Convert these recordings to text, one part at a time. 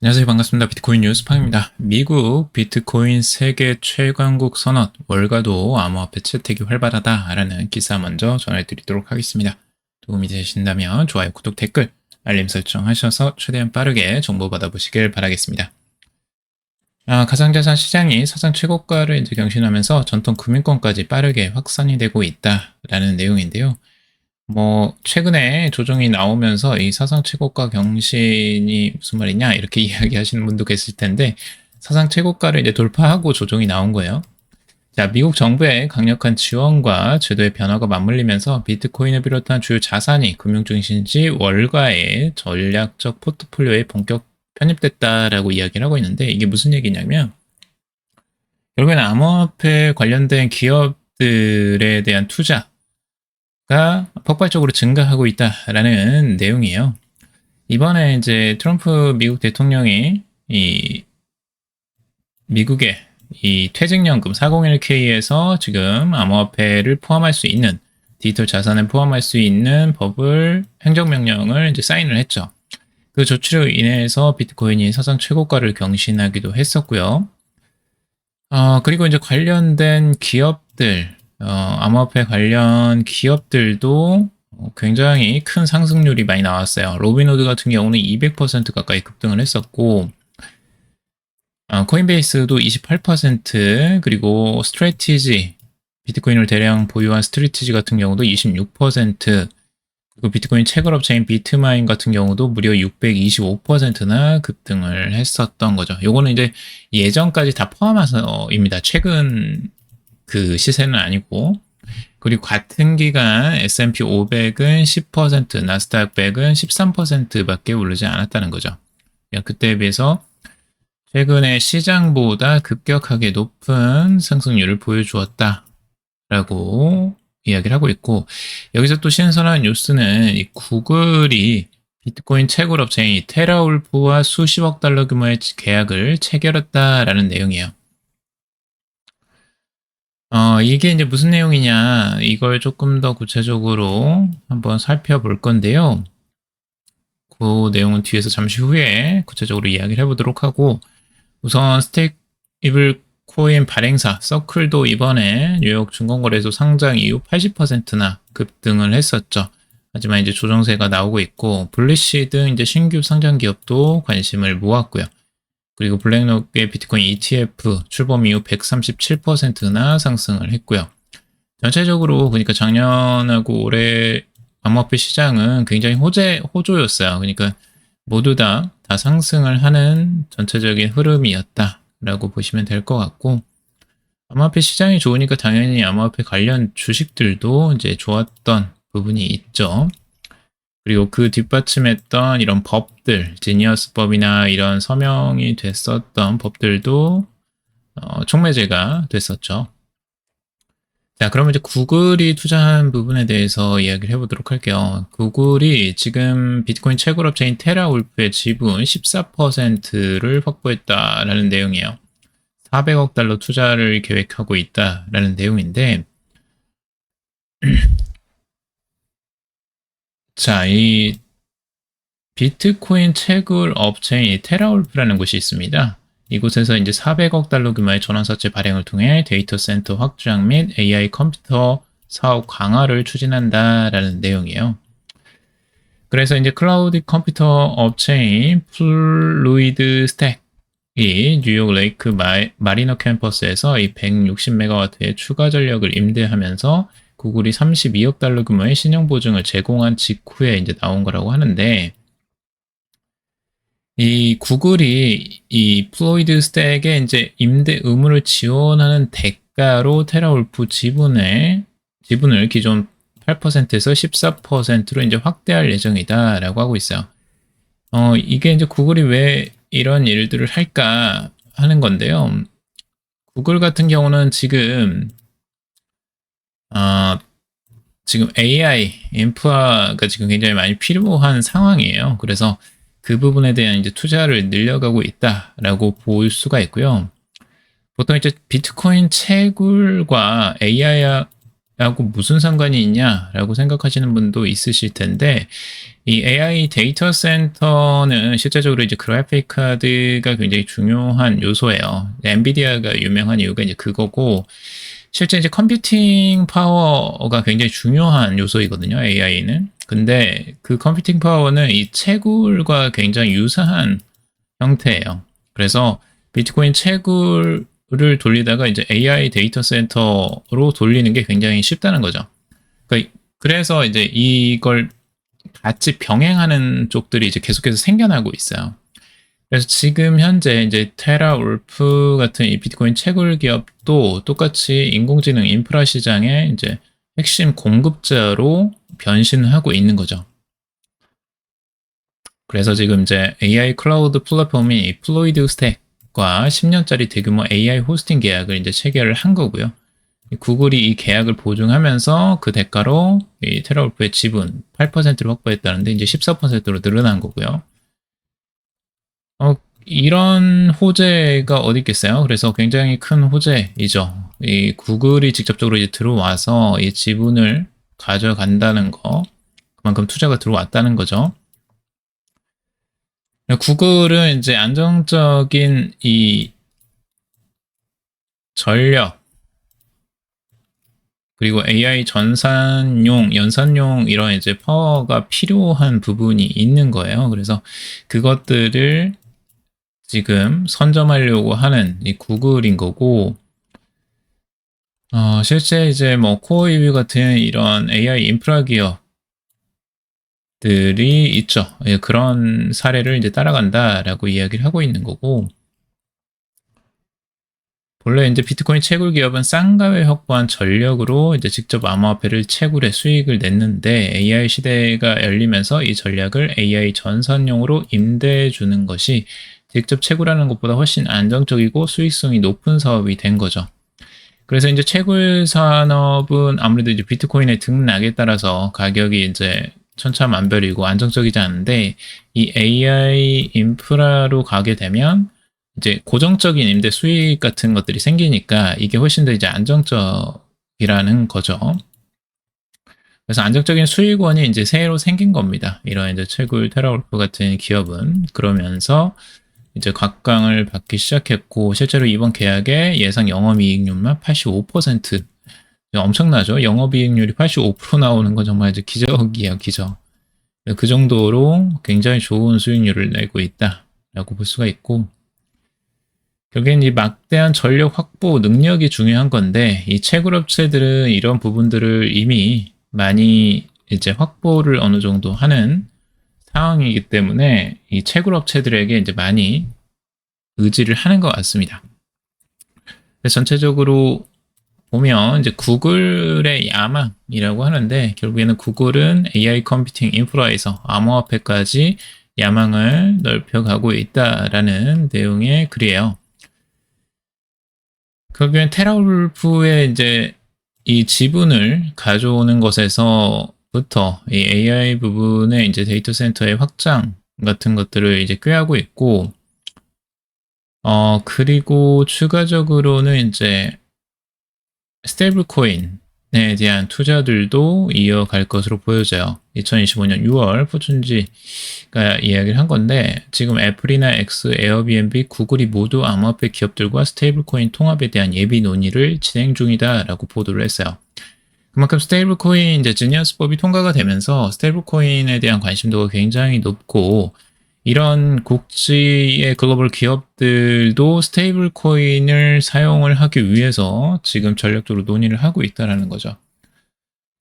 안녕하세요. 반갑습니다. 비트코인 뉴스팡입니다. 미국 비트코인 세계 최강국 선언, 월가도 암호화폐 채택이 활발하다라는 기사 먼저 전해드리도록 하겠습니다. 도움이 되신다면 좋아요, 구독, 댓글, 알림 설정하셔서 최대한 빠르게 정보 받아보시길 바라겠습니다. 가상자산 시장이 사상 최고가를 경신하면서 전통 금융권까지 빠르게 확산이 되고 있다라는 내용인데요. 최근에 조정이 나오면서 이 사상 최고가 경신이 무슨 말이냐 이렇게 이야기하시는 분도 계실 텐데, 사상 최고가를 이제 돌파하고 조정이 나온 거예요. 자, 미국 정부의 강력한 지원과 제도의 변화가 맞물리면서 비트코인을 비롯한 주요 자산이 금융중심지 월가의 전략적 포트폴리오에 본격 편입됐다라고 이야기를 하고 있는데, 이게 무슨 얘기냐면 결국에는 암호화폐 관련된 기업들에 대한 투자 가 폭발적으로 증가하고 있다라는 내용이에요. 이번에 이제 트럼프 미국 대통령이 이 미국의 이 퇴직연금 401k에서 지금 암호화폐를 포함할 수 있는, 디지털 자산을 포함할 수 있는 법을, 행정명령을 이제 사인을 했죠. 그 조치로 인해서 비트코인이 사상 최고가를 경신하기도 했었고요. 그리고 이제 관련된 기업들, 암호화폐 관련 기업들도 굉장히 큰 상승률이 많이 나왔어요. 로빈후드 같은 경우는 200% 가까이 급등을 했었고, 코인베이스도 28%, 그리고 스트래티지, 비트코인을 대량 보유한 스트래티지 같은 경우도 26%, 그리고 비트코인 채굴업체인 비트마인 같은 경우도 무려 625%나 급등을 했었던 거죠. 요거는 이제 예전까지 다 포함해서입니다. 최근 그 시세는 아니고. 그리고 같은 기간 S&P 500은 10%, 나스닥 100은 13%밖에 오르지 않았다는 거죠. 그때에 비해서 최근에 시장보다 급격하게 높은 상승률을 보여주었다라고 이야기를 하고 있고, 여기서 또 신선한 뉴스는 이 구글이 비트코인 채굴업체인 테라울프와 수십억 달러 규모의 계약을 체결했다라는 내용이에요. 이게 이제 무슨 내용이냐, 이걸 조금 더 구체적으로 한번 살펴볼 건데요. 그 내용은 뒤에서 잠시 후에 구체적으로 이야기를 해보도록 하고, 우선 스테이블 코인 발행사 서클도 이번에 뉴욕 증권거래소 상장 이후 80%나 급등을 했었죠. 하지만 이제 조정세가 나오고 있고, 블리시 등 이제 신규 상장 기업도 관심을 모았고요. 그리고 블랙록의 비트코인 ETF 출범 이후 137%나 상승을 했고요. 전체적으로 그러니까 작년하고 올해 암호화폐 시장은 굉장히 호조였어요. 그러니까 모두 다 상승을 하는 전체적인 흐름이었다라고 보시면 될 것 같고, 암호화폐 시장이 좋으니까 당연히 암호화폐 관련 주식들도 이제 좋았던 부분이 있죠. 그리고 그 뒷받침했던 이런 법들, 지니어스법이나 이런 서명이 됐었던 법들도 촉매제가 됐었죠. 자, 그러면 이제 구글이 투자한 부분에 대해서 이야기를 해보도록 할게요. 구글이 지금 비트코인 채굴업체인 테라울프의 지분 14%를 확보했다라는 내용이에요. 400억 달러 투자를 계획하고 있다라는 내용인데, 자, 이 비트코인 채굴 업체인 테라울프라는 곳이 있습니다. 이곳에서 이제 400억 달러 규모의 전환사채 발행을 통해 데이터 센터 확장 및 AI 컴퓨터 사업 강화를 추진한다라는 내용이에요. 그래서 이제 클라우드 컴퓨터 업체인 플루이드 스택이 뉴욕 레이크 마리너 캠퍼스에서 이 160메가와트의 추가 전력을 임대하면서 구글이 32억 달러 규모의 신용 보증을 제공한 직후에 이제 나온 거라고 하는데, 이 구글이 이 플로이드 스택의 이제 임대 의무를 지원하는 대가로 테라울프 지분을 기존 8%에서 14%로 이제 확대할 예정이다라고 하고 있어요. 이게 이제 구글이 왜 이런 일들을 할까 하는 건데요. 구글 같은 경우는 지금 AI 인프라가 지금 굉장히 많이 필요한 상황이에요. 그래서 그 부분에 대한 이제 투자를 늘려가고 있다라고 볼 수가 있고요. 보통 이제 비트코인 채굴과 AI하고 무슨 상관이 있냐라고 생각하시는 분도 있으실 텐데, 이 AI 데이터 센터는 실제적으로 이제 그래픽 카드가 굉장히 중요한 요소예요. 엔비디아가 유명한 이유가 이제 그거고, 실제 이제 컴퓨팅 파워가 굉장히 중요한 요소이거든요, AI는. 근데 그 컴퓨팅 파워는 이 채굴과 굉장히 유사한 형태예요. 그래서 비트코인 채굴을 돌리다가 이제 AI 데이터 센터로 돌리는 게 굉장히 쉽다는 거죠. 그래서 이제 이걸 같이 병행하는 쪽들이 이제 계속해서 생겨나고 있어요. 그래서 지금 현재 이제 테라울프 같은 이 비트코인 채굴 기업도 똑같이 인공지능 인프라 시장의 이제 핵심 공급자로 변신하고 있는 거죠. 그래서 지금 이제 AI 클라우드 플랫폼이 플로이드 스택과 10년짜리 대규모 AI 호스팅 계약을 이제 체결을 한 거고요. 구글이 이 계약을 보증하면서 그 대가로 이 테라울프의 지분 8%를 확보했다는데 이제 14%로 늘어난 거고요. 이런 호재가 어디 있겠어요? 그래서 굉장히 큰 호재이죠. 이 구글이 직접적으로 이제 들어와서 이 지분을 가져간다는 거, 그만큼 투자가 들어왔다는 거죠. 구글은 이제 안정적인 이 전력, 그리고 AI 연산용 이런 이제 파워가 필요한 부분이 있는 거예요. 그래서 그것들을 지금 선점하려고 하는 이 구글인 거고, 실제 이제 뭐 코어 EV 같은 이런 AI 인프라 기업들이 있죠. 예, 그런 사례를 이제 따라간다라고 이야기를 하고 있는 거고, 본래 이제 비트코인 채굴 기업은 쌍가에 확보한 전력으로 이제 직접 암호화폐를 채굴해 수익을 냈는데 AI 시대가 열리면서 이 전략을 AI 전산용으로 임대해 주는 것이 직접 채굴하는 것보다 훨씬 안정적이고 수익성이 높은 사업이 된 거죠. 그래서 이제 채굴 산업은 아무래도 이제 비트코인의 등락에 따라서 가격이 이제 천차만별이고 안정적이지 않은데 이 AI 인프라로 가게 되면 이제 고정적인 임대 수익 같은 것들이 생기니까 이게 훨씬 더 이제 안정적이라는 거죠. 그래서 안정적인 수익원이 이제 새로 생긴 겁니다. 이런 이제 채굴 테라울프 같은 기업은 그러면서 이제 각광을 받기 시작했고 실제로 이번 계약의 예상 영업이익률만 85%. 엄청나죠? 영업이익률이 85% 나오는 건 정말 이제 기적이에요, 기적. 그 정도로 굉장히 좋은 수익률을 내고 있다라고 볼 수가 있고 결국엔 이 막대한 전력 확보 능력이 중요한 건데 이 채굴업체들은 이런 부분들을 이미 많이 이제 확보를 어느 정도 하는 상황이기 때문에 이 채굴업체들에게 이제 많이 의지를 하는 것 같습니다. 그래서 전체적으로 보면 이제 구글의 야망이라고 하는데 결국에는 구글은 AI 컴퓨팅 인프라에서 암호화폐까지 야망을 넓혀가고 있다라는 내용의 글이에요. 결국엔 테라울프의 이제 이 지분을 가져오는 것에서부터 이 AI 부분의 이제 데이터 센터의 확장 같은 것들을 이제 꾀하고 있고, 그리고 추가적으로는 이제 스테이블 코인에 대한 투자들도 이어갈 것으로 보여져요. 2025년 6월 포춘지가 이야기를 한 건데 지금 애플이나 X, 에어비앤비, 구글이 모두 암호화폐 기업들과 스테이블 코인 통합에 대한 예비 논의를 진행 중이다라고 보도를 했어요. 그만큼 스테이블 코인 이제 지니어스법이 통과가 되면서 스테이블 코인에 대한 관심도가 굉장히 높고 이런 국지의 글로벌 기업들도 스테이블 코인을 사용을 하기 위해서 지금 전략적으로 논의를 하고 있다는 거죠.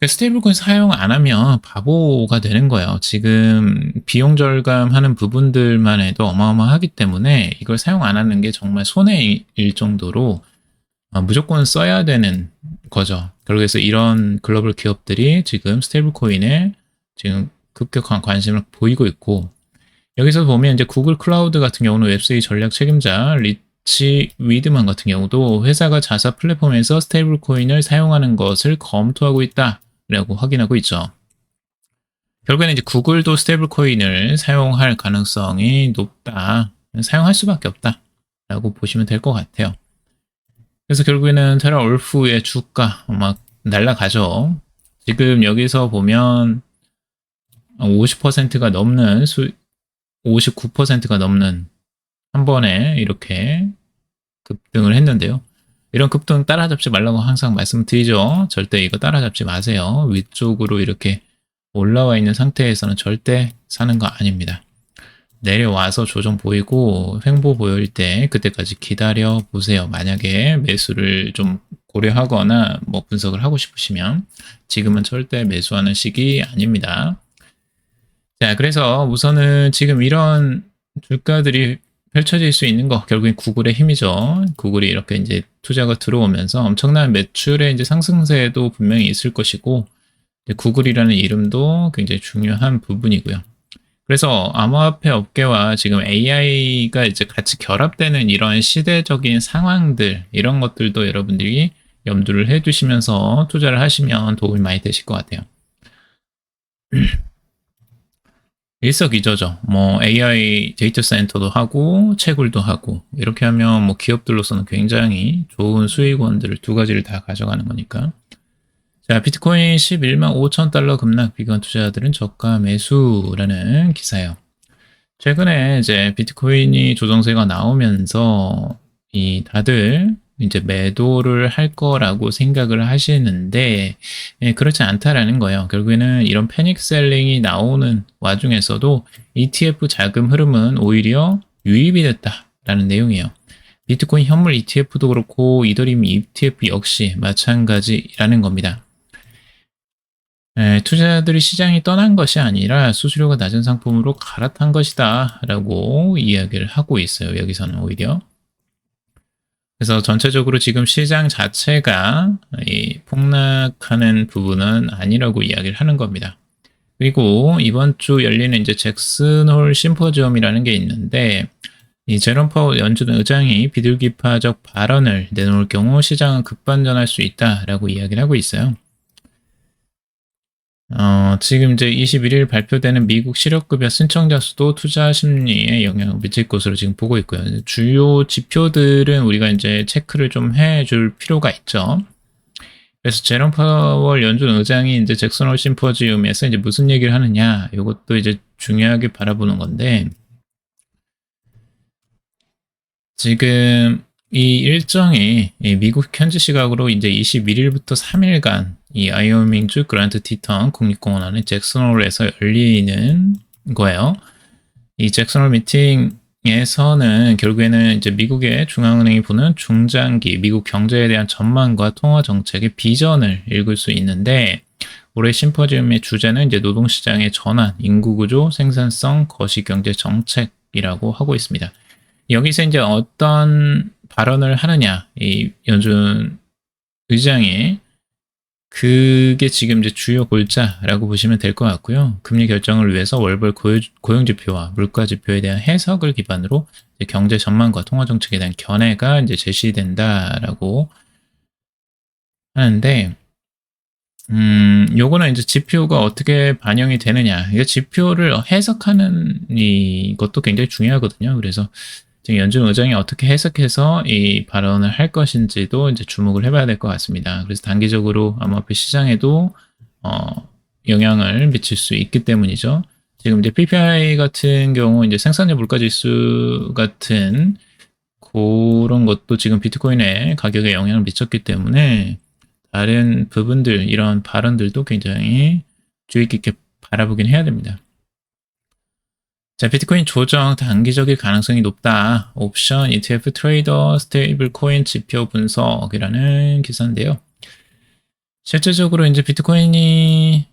스테이블 코인 사용 안 하면 바보가 되는 거예요. 지금 비용 절감하는 부분들만 해도 어마어마하기 때문에 이걸 사용 안 하는 게 정말 손해일 정도로 무조건 써야 되는 거죠. 그래서 이런 글로벌 기업들이 지금 스테이블 코인에 지금 급격한 관심을 보이고 있고 여기서 보면 이제 구글 클라우드 같은 경우는 웹3 전략 책임자 리치 위드만 같은 경우도 회사가 자사 플랫폼에서 스테이블 코인을 사용하는 것을 검토하고 있다라고 확인하고 있죠. 결국에는 이제 구글도 스테이블 코인을 사용할 가능성이 높다. 사용할 수밖에 없다라고 보시면 될 것 같아요. 그래서 결국에는 테라울프의 주가 막 날라가죠. 지금 여기서 보면 50%가 넘는 59%가 넘는 한 번에 이렇게 급등을 했는데요. 이런 급등 따라잡지 말라고 항상 말씀드리죠. 절대 이거 따라잡지 마세요. 위쪽으로 이렇게 올라와 있는 상태에서는 절대 사는 거 아닙니다. 내려와서 조정 보이고 횡보 보일 때 그때까지 기다려 보세요. 만약에 매수를 좀 고려하거나 뭐 분석을 하고 싶으시면 지금은 절대 매수하는 시기 아닙니다. 자, 그래서 우선은 지금 이런 주가들이 펼쳐질 수 있는 거 결국엔 구글의 힘이죠. 구글이 이렇게 이제 투자가 들어오면서 엄청난 매출의 이제 상승세도 분명히 있을 것이고 구글이라는 이름도 굉장히 중요한 부분이고요. 그래서 암호화폐 업계와 지금 AI가 이제 같이 결합되는 이런 시대적인 상황들, 이런 것들도 여러분들이 염두를 해두시면서 투자를 하시면 도움이 많이 되실 것 같아요. 일석이조죠. 뭐 AI 데이터 센터도 하고 채굴도 하고 이렇게 하면 뭐 기업들로서는 굉장히 좋은 수익원들을 두 가지를 다 가져가는 거니까. 자, 비트코인 11만 5천 달러 급락 비건 투자자들은 저가 매수라는 기사예요. 최근에 이제 비트코인이 조정세가 나오면서 다들 이제 매도를 할 거라고 생각을 하시는데 그렇지 않다라는 거예요. 결국에는 이런 패닉 셀링이 나오는 와중에서도 ETF 자금 흐름은 오히려 유입이 됐다라는 내용이에요. 비트코인 현물 ETF도 그렇고 이더리움 ETF 역시 마찬가지라는 겁니다. 투자자들이 시장이 떠난 것이 아니라 수수료가 낮은 상품으로 갈아탄 것이다 라고 이야기를 하고 있어요. 여기서는 오히려. 그래서 전체적으로 지금 시장 자체가 폭락하는 부분은 아니라고 이야기를 하는 겁니다. 그리고 이번 주 열리는 이제 잭슨홀 심포지엄이라는 게 있는데 이 제롬 파월 연준 의장이 비둘기파적 발언을 내놓을 경우 시장은 급반전할 수 있다라고 이야기를 하고 있어요. 지금 이제 21일 발표되는 미국 실업급여 신청자 수도 투자 심리에 영향을 미칠 것으로 지금 보고 있고요. 주요 지표들은 우리가 이제 체크를 좀 해줄 필요가 있죠. 그래서 제롬 파월 연준 의장이 이제 잭슨홀 심포지움에서 이제 무슨 얘기를 하느냐, 이것도 이제 중요하게 바라보는 건데, 지금 이 일정이 미국 현지 시각으로 이제 21일부터 3일간 이 아이오밍주 그란트 티턴 국립공원 잭슨홀에서 열리는 거예요. 이 잭슨홀 미팅에서는 결국에는 이제 미국의 중앙은행이 보는 중장기 미국 경제에 대한 전망과 통화 정책의 비전을 읽을 수 있는데 올해 심포지움의 주제는 이제 노동시장의 전환, 인구구조, 생산성, 거시경제 정책이라고 하고 있습니다. 여기서 이제 어떤 발언을 하느냐, 이 연준 의장이 그게 지금 이제 주요 골자라고 보시면 될 것 같고요. 금리 결정을 위해서 월별 고용 지표와 물가 지표에 대한 해석을 기반으로 경제 전망과 통화 정책에 대한 견해가 이제 제시된다라고 하는데, 요거는 이제 지표가 어떻게 반영이 되느냐, 이거 지표를 해석하는 것도 굉장히 중요하거든요. 그래서 지금 연준 의장이 어떻게 해석해서 이 발언을 할 것인지도 이제 주목을 해봐야 될 것 같습니다. 그래서 단기적으로 암호화폐 시장에도 영향을 미칠 수 있기 때문이죠. 지금 이제 PPI 같은 경우 이제 생산자 물가지수 같은 그런 것도 지금 비트코인의 가격에 영향을 미쳤기 때문에 다른 부분들, 이런 발언들도 굉장히 주의 깊게 바라보긴 해야 됩니다. 자, 비트코인 조정 단기적일 가능성이 높다. 옵션 ETF 트레이더 스테이블 코인 지표 분석이라는 기사인데요. 실제적으로 이제 비트코인이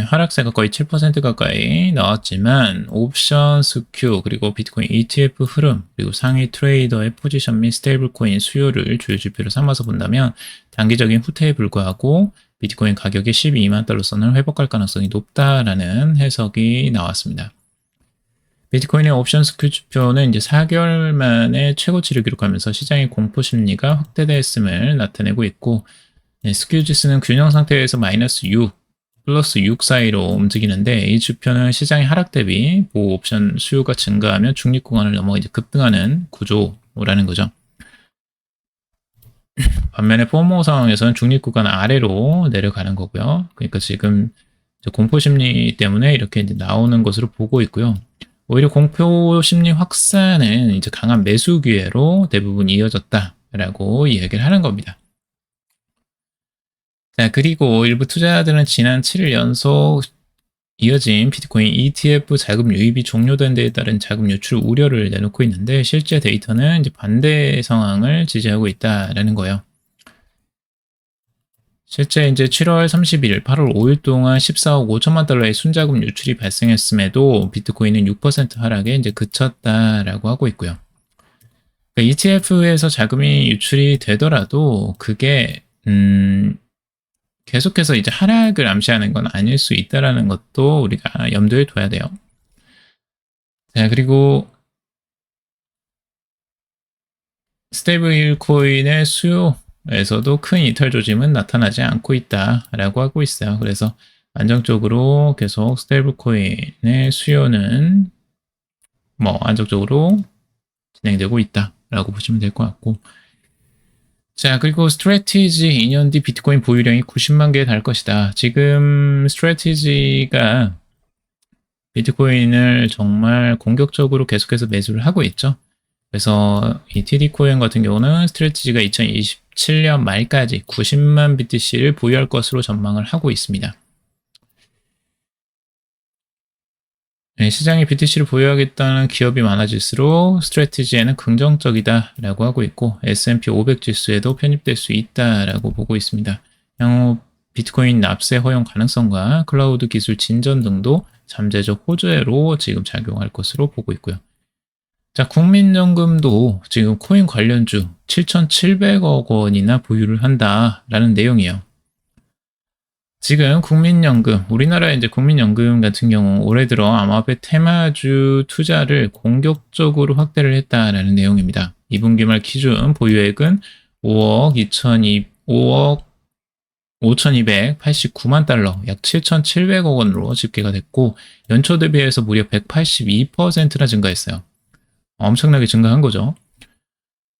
하락세가 거의 7% 가까이 나왔지만 옵션 스큐 그리고 비트코인 ETF 흐름 그리고 상위 트레이더의 포지션 및 스테이블 코인 수요를 주요 지표로 삼아서 본다면 단기적인 후퇴에 불과하고 비트코인 가격이 12만 달러선을 회복할 가능성이 높다라는 해석이 나왔습니다. 비트코인의 옵션 스큐 지표는 이제 4개월 만에 최고치를 기록하면서 시장의 공포 심리가 확대됐음을 나타내고 있고, 스큐 지수는 균형 상태에서 마이너스 6, 플러스 6 사이로 움직이는데 이 지표는 시장의 하락 대비 보호 옵션 수요가 증가하면 중립 구간을 넘어 이제 급등하는 구조라는 거죠. 반면에 포모 상황에서는 중립 구간 아래로 내려가는 거고요. 그러니까 지금 공포 심리 때문에 이렇게 이제 나오는 것으로 보고 있고요. 오히려 공포 심리 확산은 이제 강한 매수 기회로 대부분 이어졌다라고 이야기를 하는 겁니다. 자, 그리고 일부 투자자들은 지난 7일 연속 이어진 비트코인 ETF 자금 유입이 종료된 데에 따른 자금 유출 우려를 내놓고 있는데 실제 데이터는 이제 반대 상황을 지지하고 있다라는 거예요. 실제 이제 7월 31일, 8월 5일 동안 14억 5천만 달러의 순자금 유출이 발생했음에도 비트코인은 6% 하락에 이제 그쳤다라고 하고 있고요. 그러니까 ETF에서 자금이 유출이 되더라도 그게 계속해서 이제 하락을 암시하는 건 아닐 수 있다라는 것도 우리가 염두에 둬야 돼요. 자, 그리고 스테이블 코인의 수요에서도 큰 이탈 조짐은 나타나지 않고 있다라고 하고 있어요. 그래서 안정적으로 계속 스테이블 코인의 수요는 안정적으로 진행되고 있다라고 보시면 될 것 같고, 자, 그리고 스트래티지 2년 뒤 비트코인 보유량이 90만 개에 달 것이다. 지금 스트래티지가 비트코인을 정말 공격적으로 계속해서 매수를 하고 있죠. 그래서 이 TD코인 같은 경우는 스트래티지가 2027년 말까지 90만 BTC를 보유할 것으로 전망을 하고 있습니다. 네, 시장이 BTC를 보유하겠다는 기업이 많아질수록 스트래티지에는 긍정적이다라고 하고 있고 S&P 500 지수에도 편입될 수 있다라고 보고 있습니다. 향후 비트코인 납세 허용 가능성과 클라우드 기술 진전 등도 잠재적 호재로 지금 작용할 것으로 보고 있고요. 자, 국민연금도 지금 코인 관련주 7,700억 원이나 보유를 한다라는 내용이에요. 지금 국민연금, 우리나라 이제 국민연금 같은 경우 올해 들어 암호화폐 테마주 투자를 공격적으로 확대를 했다라는 내용입니다. 2분기 말 기준 보유액은 5억 5,289만 달러, 약 7,700억 원으로 집계가 됐고 연초 대비해서 무려 182%나 증가했어요. 엄청나게 증가한 거죠.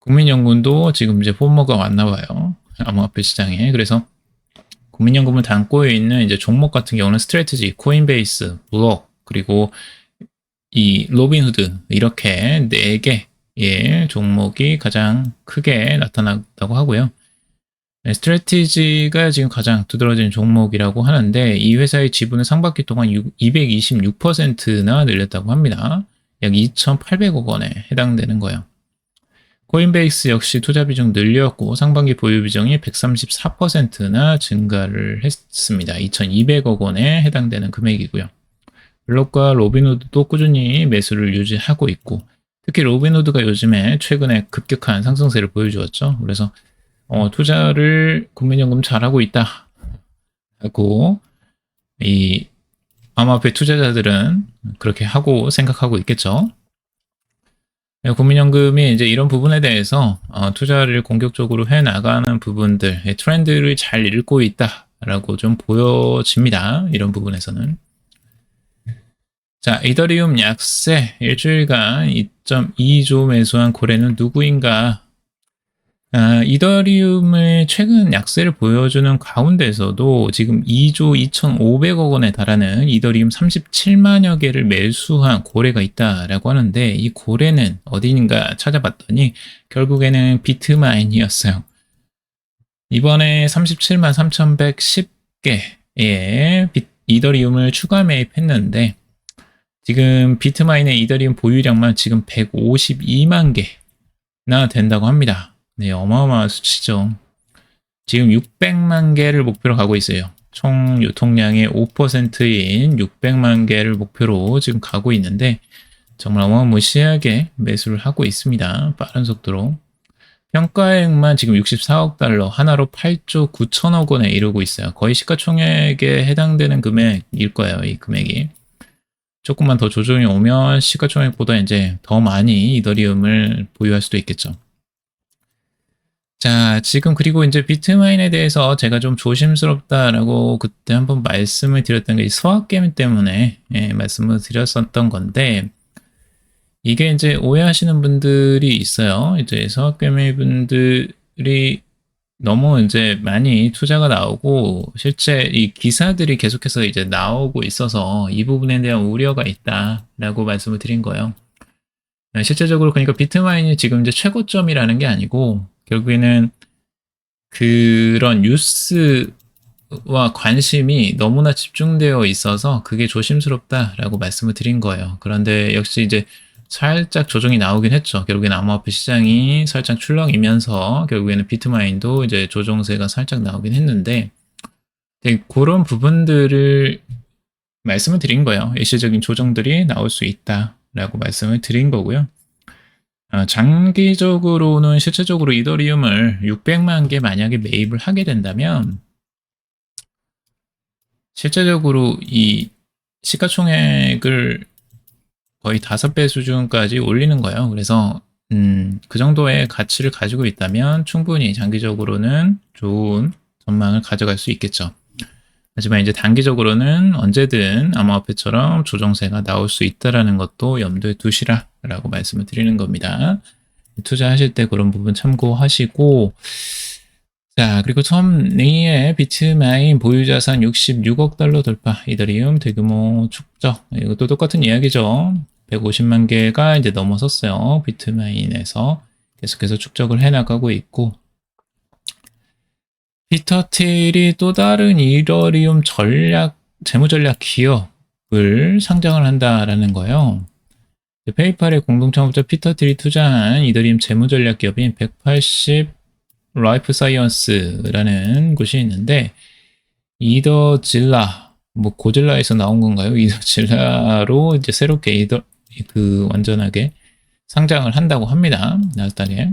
국민연금도 지금 이제 폼머가 왔나 봐요. 암호화폐 시장에. 그래서 국민연금을 담고 있는 이제 종목 같은 경우는 스트래티지, 코인베이스, 블록, 그리고 이 로빈후드 이렇게 4개의 종목이 가장 크게 나타났다고 하고요. 네, 스트래티지가 지금 가장 두드러진 종목이라고 하는데 이 회사의 지분은 상반기 동안 226%나 늘렸다고 합니다. 약 2,800억 원에 해당되는 거예요. 코인베이스 역시 투자 비중 늘렸고 상반기 보유 비중이 134%나 증가를 했습니다. 2,200억 원에 해당되는 금액이고요. 블록과 로빈후드도 꾸준히 매수를 유지하고 있고 특히 로빈후드가 요즘에 최근에 급격한 상승세를 보여주었죠. 그래서 투자를 국민연금 잘하고 있다 하고 이 암호화폐 투자자들은 그렇게 하고 생각하고 있겠죠. 국민연금이 이제 이런 부분에 대해서 투자를 공격적으로 해나가는 부분들, 트렌드를 잘 읽고 있다라고 좀 보여집니다. 이런 부분에서는. 자, 이더리움 약세 일주일간 2.2조 매수한 고래는 누구인가? 이더리움의 최근 약세를 보여주는 가운데서도 지금 2조 2,500억 원에 달하는 이더리움 37만여 개를 매수한 고래가 있다라고 하는데 이 고래는 어디인가 찾아봤더니 결국에는 비트마인이었어요. 이번에 37만 3,110개의 이더리움을 추가 매입했는데 지금 비트마인의 이더리움 보유량만 지금 152만 개나 된다고 합니다. 네, 어마어마한 수치죠. 지금 600만 개를 목표로 가고 있어요. 총 유통량의 5%인 600만 개를 목표로 지금 가고 있는데 정말 어마무시하게 매수를 하고 있습니다. 빠른 속도로. 평가액만 지금 64억 달러, 하나로 8조 9천억 원에 이르고 있어요. 거의 시가총액에 해당되는 금액일 거예요, 이 금액이. 조금만 더 조정이 오면 시가총액보다 이제 더 많이 이더리움을 보유할 수도 있겠죠. 자, 지금 그리고 이제 비트마인에 대해서 제가 좀 조심스럽다라고 그때 한번 말씀을 드렸던 게 이 스왑 게임 때문에 말씀을 드렸었던 건데 이게 이제 오해하시는 분들이 있어요. 이제 스왑 게임 분들이 너무 이제 많이 투자가 나오고 실제 이 기사들이 계속해서 이제 나오고 있어서 이 부분에 대한 우려가 있다라고 말씀을 드린 거예요. 실제적으로 그러니까 비트마인이 지금 이제 최고점이라는 게 아니고 결국에는 그런 뉴스와 관심이 너무나 집중되어 있어서 그게 조심스럽다라고 말씀을 드린 거예요. 그런데 역시 이제 살짝 조정이 나오긴 했죠. 결국엔 암호화폐 시장이 살짝 출렁이면서 결국에는 비트마인도 이제 조정세가 살짝 나오긴 했는데 그런 부분들을 말씀을 드린 거예요. 일시적인 조정들이 나올 수 있다라고 말씀을 드린 거고요. 장기적으로는 실제적으로 이더리움을 600만 개 만약에 매입을 하게 된다면 실제적으로 이 시가총액을 거의 5배 수준까지 올리는 거예요. 그래서 그 정도의 가치를 가지고 있다면 충분히 장기적으로는 좋은 전망을 가져갈 수 있겠죠. 하지만 이제 단기적으로는 언제든 암호화폐처럼 조정세가 나올 수 있다라는 것도 염두에 두시라라고 말씀을 드리는 겁니다. 투자하실 때 그런 부분 참고하시고 자 그리고 텀리의 비트마인 보유자산 66억 달러 돌파 이더리움 대규모 축적 이것도 똑같은 이야기죠. 150만 개가 이제 넘어섰어요. 비트마인에서 계속해서 축적을 해나가고 있고 피터 틸이 또 다른 이더리움 재무전략 기업을 상장을 한다라는 거예요. 페이팔의 공동창업자 피터 틸이 투자한 이더리움 재무전략 기업인 180 라이프 사이언스라는 곳이 있는데 이더질라 뭐 고질라에서 나온 건가요? 이더질라로 이제 새롭게 완전하게 상장을 한다고 합니다. 나스닥에.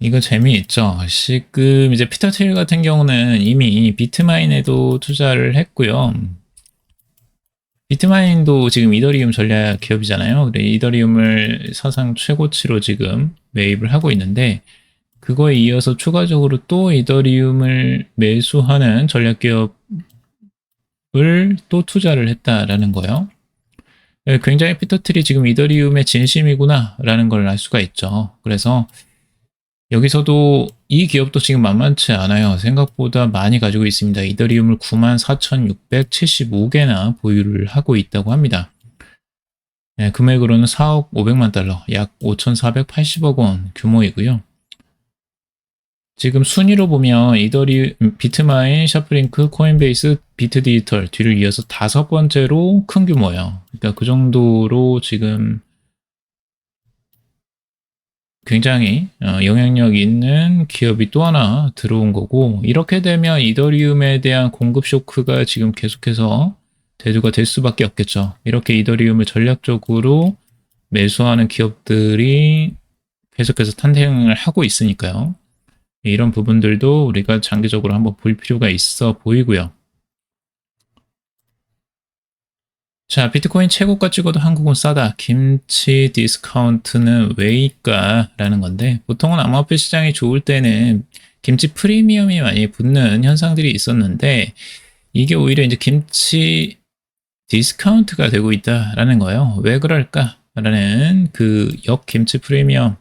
이거 재미있죠. 지금 이제 피터 틸 같은 경우는 이미 비트마인에도 투자를 했고요. 비트마인도 지금 이더리움 전략 기업이잖아요. 이더리움을 사상 최고치로 지금 매입을 하고 있는데 그거에 이어서 추가적으로 또 이더리움을 매수하는 전략 기업을 또 투자를 했다라는 거예요. 굉장히 피터 틸이 지금 이더리움의 진심이구나라는 걸 알 수가 있죠. 그래서 여기서도 이 기업도 지금 만만치 않아요. 생각보다 많이 가지고 있습니다. 이더리움을 94,675개나 보유를 하고 있다고 합니다. 네, 금액으로는 4억 500만 달러, 약 5,480억 원 규모이고요. 지금 순위로 보면 비트마인, 샤프링크, 코인베이스, 비트디지털 뒤를 이어서 5번째로 큰 규모예요. 그러니까 그 정도로 지금 굉장히 영향력 있는 기업이 또 하나 들어온 거고 이렇게 되면 이더리움에 대한 공급 쇼크가 지금 계속해서 대두가 될 수밖에 없겠죠. 이렇게 이더리움을 전략적으로 매수하는 기업들이 계속해서 탄생을 하고 있으니까요. 이런 부분들도 우리가 장기적으로 한번 볼 필요가 있어 보이고요. 자, 비트코인 최고가 찍어도 한국은 싸다. 김치 디스카운트는 왜일까라는 건데 보통은 암호화폐 시장이 좋을 때는 김치 프리미엄이 많이 붙는 현상들이 있었는데 이게 오히려 이제 김치 디스카운트가 되고 있다라는 거예요. 왜 그럴까라는 그 역김치 프리미엄에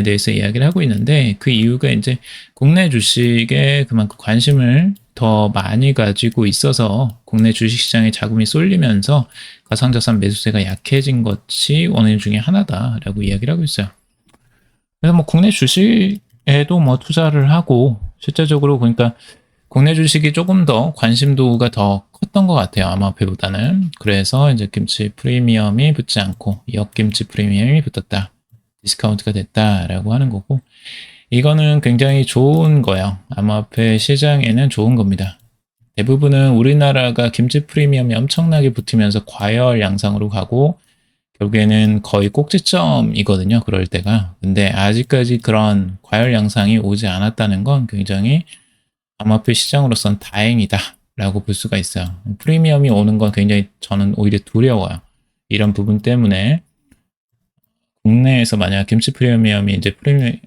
대해서 이야기를 하고 있는데 그 이유가 이제 국내 주식에 그만큼 관심을 더 많이 가지고 있어서 국내 주식시장에 자금이 쏠리면서 가상자산 매수세가 약해진 것이 원인 중에 하나다라고 이야기를 하고 있어요. 그래서 뭐 국내 주식에도 뭐 투자를 하고 실제적으로 보니까 국내 주식이 조금 더 관심도가 더 컸던 것 같아요. 암호화폐보다는. 그래서 이제 김치 프리미엄이 붙지 않고 역김치 프리미엄이 붙었다. 디스카운트가 됐다라고 하는 거고 이거는 굉장히 좋은 거예요. 암호화폐 시장에는 좋은 겁니다. 대부분은 우리나라가 김치 프리미엄이 엄청나게 붙으면서 과열 양상으로 가고 결국에는 거의 꼭지점이거든요. 그럴 때가. 근데 아직까지 그런 과열 양상이 오지 않았다는 건 굉장히 암호화폐 시장으로선 다행이다 라고 볼 수가 있어요. 프리미엄이 오는 건 굉장히 저는 오히려 두려워요. 이런 부분 때문에 국내에서 만약 김치 프리미엄이 이제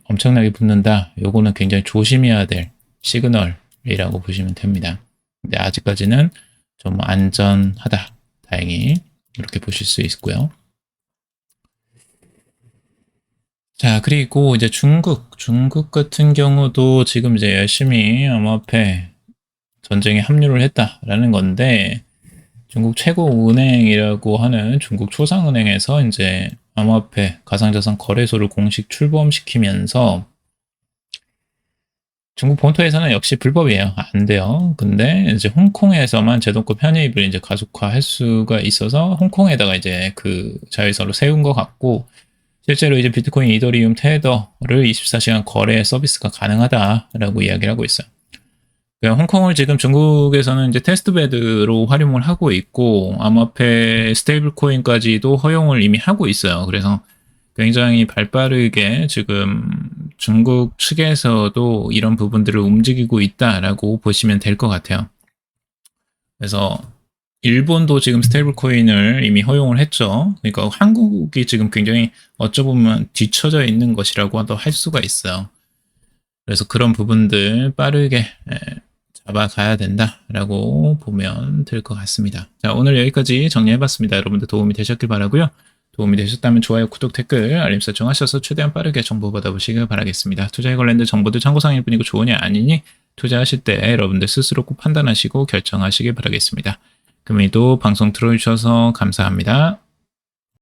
엄청나게 붙는다. 요거는 굉장히 조심해야 될 시그널이라고 보시면 됩니다. 근데 아직까지는 좀 안전하다. 다행히 이렇게 보실 수 있고요. 자, 그리고 이제 중국 같은 경우도 지금 이제 열심히 암호화폐 전쟁에 합류를 했다라는 건데, 중국 최고 은행이라고 하는 중국 초상은행에서 이제 암호화폐 가상자산 거래소를 공식 출범시키면서 중국 본토에서는 역시 불법이에요. 안 돼요. 근데 이제 홍콩에서만 제도권 편입을 이제 가속화할 수가 있어서 홍콩에다가 이제 그 자회사로 세운 것 같고, 실제로 이제 비트코인, 이더리움, 테더를 24시간 거래 서비스가 가능하다라고 이야기를 하고 있어요. 홍콩을 지금 중국에서는 이제 테스트베드로 활용을 하고 있고, 암호화폐 스테이블 코인까지도 허용을 이미 하고 있어요. 그래서 굉장히 발빠르게 지금 중국 측에서도 이런 부분들을 움직이고 있다라고 보시면 될 것 같아요. 그래서 일본도 지금 스테이블 코인을 이미 허용을 했죠. 그러니까 한국이 지금 굉장히 어쩌보면 뒤처져 있는 것이라고도 할 수가 있어요. 그래서 그런 부분들 빠르게 잡아가야 된다라고 보면 될 것 같습니다. 자, 오늘 여기까지 정리해봤습니다. 여러분들 도움이 되셨길 바라고요. 도움이 되셨다면 좋아요, 구독, 댓글, 알림 설정 하셔서 최대한 빠르게 정보 받아보시길 바라겠습니다. 투자에 관련된 정보들 참고사항일 뿐이고 조언이 아니니 투자하실 때 여러분들 스스로 꼭 판단하시고 결정하시길 바라겠습니다. 금일도 방송 들어주셔서 감사합니다.